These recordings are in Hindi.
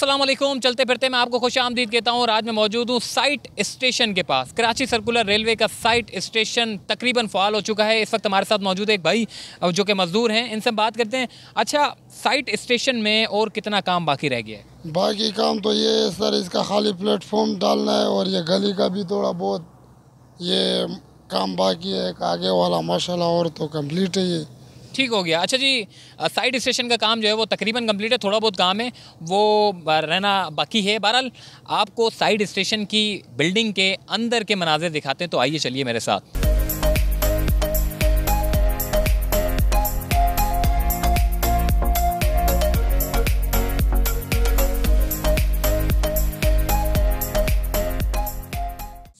अस्सलाम वालेकुम। चलते फिरते मैं आपको खुश आमदीद कहता हूँ और आज मैं मौजूद हूँ साइट स्टेशन के पास। कराची सर्कुलर रेलवे का साइट स्टेशन तकरीबन फ़ाल हो चुका है। इस वक्त हमारे साथ मौजूद है एक भाई जो कि मज़दूर हैं, इनसे बात करते हैं। अच्छा, साइट स्टेशन में और कितना काम बाकी रह गया है? बाकी काम तो ये है सर, इसका खाली प्लेटफॉर्म डालना है और ये गली का भी थोड़ा बहुत ये काम बाकी है। एक आगे वाला माशाल्लाह और तो कंप्लीट है ये। ठीक हो गया। अच्छा जी, साइड स्टेशन का काम जो है वो तकरीबन कंप्लीट है, थोड़ा बहुत काम है वो रहना बाकी है। बहरहाल आपको साइड स्टेशन की बिल्डिंग के अंदर के मनाज़िर दिखाते हैं, तो आइए चलिए मेरे साथ।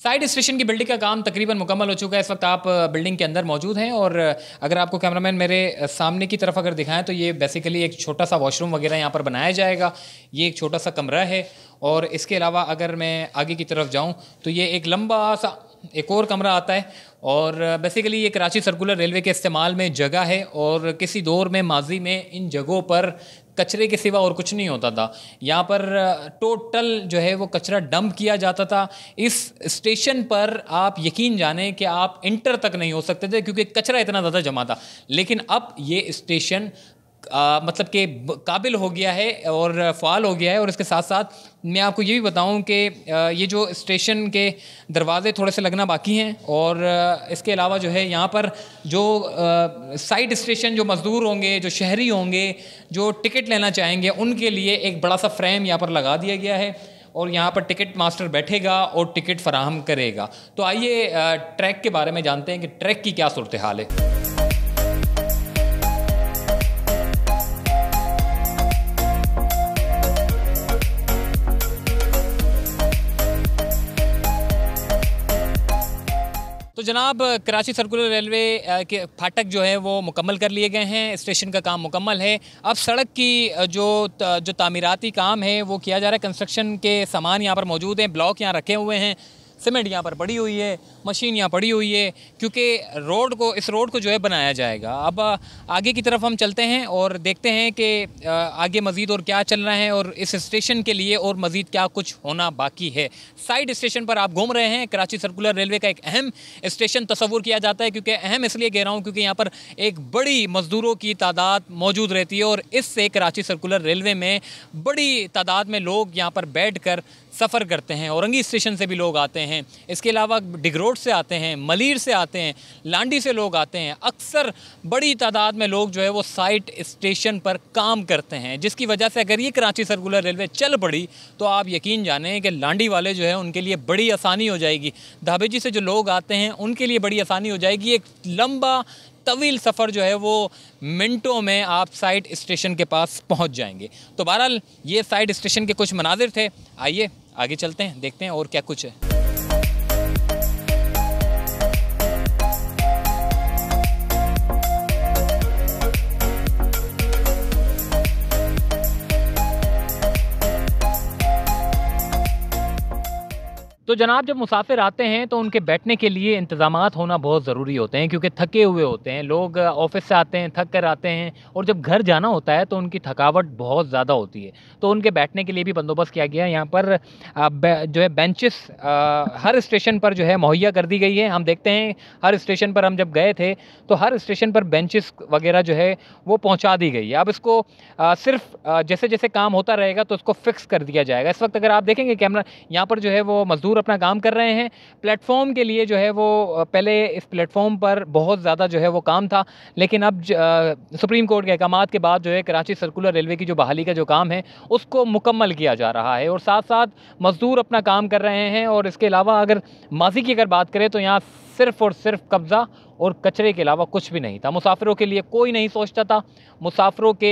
साइड स्टेशन की बिल्डिंग का काम तकरीबन मुकम्मल हो चुका है। इस वक्त आप बिल्डिंग के अंदर मौजूद हैं और अगर आपको कैमरामैन मेरे सामने की तरफ अगर दिखाएं तो ये बेसिकली एक छोटा सा वॉशरूम वगैरह यहाँ पर बनाया जाएगा। ये एक छोटा सा कमरा है और इसके अलावा अगर मैं आगे की तरफ जाऊँ तो ये एक लंबा सा एक और कमरा आता है और बेसिकली ये कराची सर्कुलर रेलवे के इस्तेमाल में जगह है और किसी दौर में माजी में इन जगहों पर कचरे के सिवा और कुछ नहीं होता था। यहाँ पर टोटल जो है वो कचरा डंप किया जाता था। इस स्टेशन पर आप यकीन जानें कि आप इंटर तक नहीं हो सकते थे क्योंकि कचरा इतना ज़्यादा जमा था। लेकिन अब ये स्टेशन मतलब कि काबिल हो गया है और फ़ाल हो गया है। और इसके साथ साथ मैं आपको ये भी बताऊं कि ये जो स्टेशन के दरवाज़े थोड़े से लगना बाकी हैं और इसके अलावा जो है यहाँ पर जो साइड स्टेशन जो मज़दूर होंगे, जो शहरी होंगे, जो टिकट लेना चाहेंगे, उनके लिए एक बड़ा सा फ्रेम यहाँ पर लगा दिया गया है और यहाँ पर टिकट मास्टर बैठेगा और टिकट फराहम करेगा। तो आइए ट्रैक के बारे में जानते हैं कि ट्रैक की क्या सूरत हाल है। तो जनाब, कराची सर्कुलर रेलवे के फाटक जो है वो मुकम्मल कर लिए गए हैं, स्टेशन का काम मुकम्मल है। अब सड़क की जो तामीराती काम है वो किया जा रहा है। कंस्ट्रक्शन के सामान यहाँ पर मौजूद हैं, ब्लॉक यहाँ रखे हुए हैं, सीमेंट यहाँ पर पड़ी हुई है, मशीन यहाँ पड़ी हुई है क्योंकि इस रोड को जो है बनाया जाएगा। अब आगे की तरफ हम चलते हैं और देखते हैं कि आगे मज़ीद और क्या चल रहा है और इस स्टेशन के लिए और मज़ीद क्या कुछ होना बाकी है। साइड स्टेशन पर आप घूम रहे हैं। कराची सर्कुलर रेलवे का एक अहम स्टेशन तस्वुर किया जाता है, क्योंकि अहम इसलिए कह रहा हूँ क्योंकि यहाँ पर एक बड़ी मज़दूरों की तादाद मौजूद रहती है और इससे कराची सर्कुलर रेलवे में बड़ी तादाद में लोग यहाँ पर बैठ कर सफ़र करते हैं। औरंगी स्टेशन से भी लोग आते हैं, इसके अलावा डिगरोड से आते हैं, मलीर से आते हैं, लांडी से लोग आते हैं। अक्सर बड़ी तादाद में लोग जो है वो साइट स्टेशन पर काम करते हैं, जिसकी वजह से अगर ये कराची सर्कुलर रेलवे चल पड़ी तो आप यकीन जानें कि लांडी वाले जो है उनके लिए बड़ी आसानी हो जाएगी। धाबेजी से जो लोग आते हैं उनके लिए बड़ी आसानी हो जाएगी। एक लंबा तवील सफ़र जो है वो मिनटों में आप साइड स्टेशन के पास पहुंच जाएंगे। तो बहरहाल ये साइड स्टेशन के कुछ मनाजिर थे। आइए आगे चलते हैं, देखते हैं और क्या कुछ है। तो जनाब, जब मुसाफिर आते हैं तो उनके बैठने के लिए इंतज़ामात होना बहुत ज़रूरी होते हैं, क्योंकि थके हुए होते हैं लोग, ऑफिस से आते हैं, थक कर आते हैं और जब घर जाना होता है तो उनकी थकावट बहुत ज़्यादा होती है। तो उनके बैठने के लिए भी बंदोबस्त किया गया है। यहाँ पर जो है बेंचेस हर स्टेशन पर जो है मुहैया कर दी गई है। हम देखते हैं हर स्टेशन पर, हम जब गए थे तो हर स्टेशन पर बेंचेस वगैरह जो है वो पहुँचा दी गई है। अब इसको सिर्फ जैसे जैसे काम होता रहेगा तो उसको फिक्स कर दिया जाएगा। इस वक्त अगर आप देखेंगे कैमरा, यहाँ पर जो है वो मज़दूर अपना काम कर रहे हैं। प्लेटफॉर्म के लिए जो है वो पहले इस प्लेटफॉर्म पर बहुत ज़्यादा जो है वो काम था, लेकिन अब सुप्रीम कोर्ट के अहकामात के बाद जो है कराची सर्कुलर रेलवे की जो बहाली का जो काम है उसको मुकम्मल किया जा रहा है और साथ साथ मज़दूर अपना काम कर रहे हैं। और इसके अलावा अगर माजी की अगर बात करें तो यहाँ सिर्फ़ और सिर्फ कब्ज़ा और कचरे के अलावा कुछ भी नहीं था। मुसाफिरों के लिए कोई नहीं सोचता था। मुसाफिरों के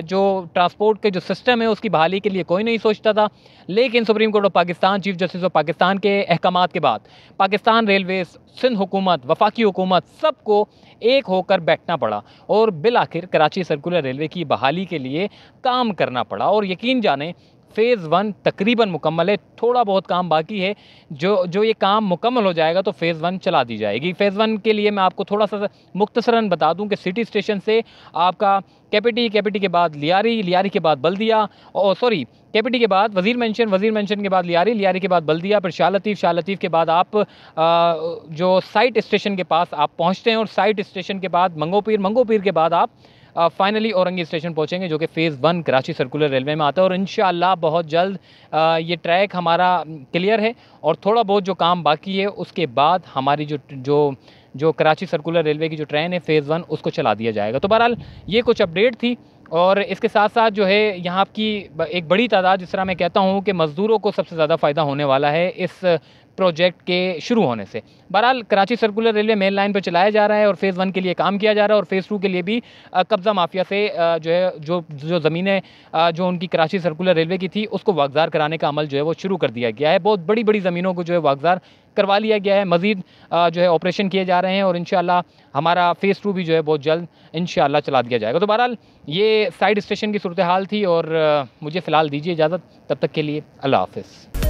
जो ट्रांसपोर्ट के जो सिस्टम है उसकी बहाली के लिए कोई नहीं सोचता था। लेकिन supreme court of Pakistan, chief justice of Pakistan के अहकामात के बाद पाकिस्तान रेलवेज़, सिंध हुकूमत, वफाकी हुकूमत, सबको एक होकर बैठना पड़ा और बिल आखिर कराची सर्कुलर रेलवे की बहाली के लिए काम करना पड़ा। और यकीन जाने फ़ेज़ 1 तकरीबन मुकम्मल है, थोड़ा बहुत काम बाकी है। जो ये काम मुकम्मल हो जाएगा तो फ़ेज़ 1 चला दी जाएगी। फ़ेज़ 1 के लिए मैं आपको थोड़ा-सा मुख्तसरन बता दूं कि सिटी स्टेशन से आपका केपीटी, केपीटी के बाद लियारी, लियारी के बाद बल्दिया, केपीटी के बाद वज़ीर मेंशन, वज़ीर मेंशन के बाद लियारी, लियारी के बाद बल्दिया, फिर शाह लतीफ़, शाह लतीफ़ के बाद आप जो साइट स्टेशन के पास आप पहुँचते हैं और साइट स्टेशन के बाद मंगोपीर, मंगोपीर के बाद आप फाइनली औरंगी स्टेशन पहुंचेंगे, जो कि फ़ेज़ 1 कराची सर्कुलर रेलवे में आता है। और इंशाअल्लाह बहुत जल्द ये ट्रैक हमारा क्लियर है और थोड़ा बहुत जो काम बाकी है उसके बाद हमारी जो कराची सर्कुलर रेलवे की जो ट्रेन है फ़ेज़ 1 उसको चला दिया जाएगा। तो बहरहाल ये कुछ अपडेट थी और इसके साथ साथ जो है यहाँ की एक बड़ी तादाद, जिस तरह मैं कहता हूँ कि मज़दूरों को सबसे ज़्यादा फ़ायदा होने वाला है इस प्रोजेक्ट के शुरू होने से। बहरहाल Karachi circular railway main line पर चलाया जा रहा है और फ़ेज़ 1 के लिए काम किया जा रहा है और फ़ेज़ 2 के लिए भी कब्ज़ा माफिया से जो है जो ज़मीनें जो उनकी कराची सर्कुलर रेलवे की थी उसको वागज़ार कराने का अमल जो है वो शुरू कर दिया गया है। बहुत बड़ी बड़ी ज़मीनों को जो है वागज़ार करवा लिया गया है। मज़ीद जो है ऑपरेशन किए जा रहे हैं और इंशाअल्लाह हमारा फ़ेज़ 2 भी जो है बहुत जल्द इंशाअल्लाह चला दिया जाएगा। तो बहरहाल ये साइड स्टेशन की सूरत हाल थी और मुझे फ़िलहाल दीजिए इजाज़त, तब तक के लिए अल्लाह हाफ़िज़।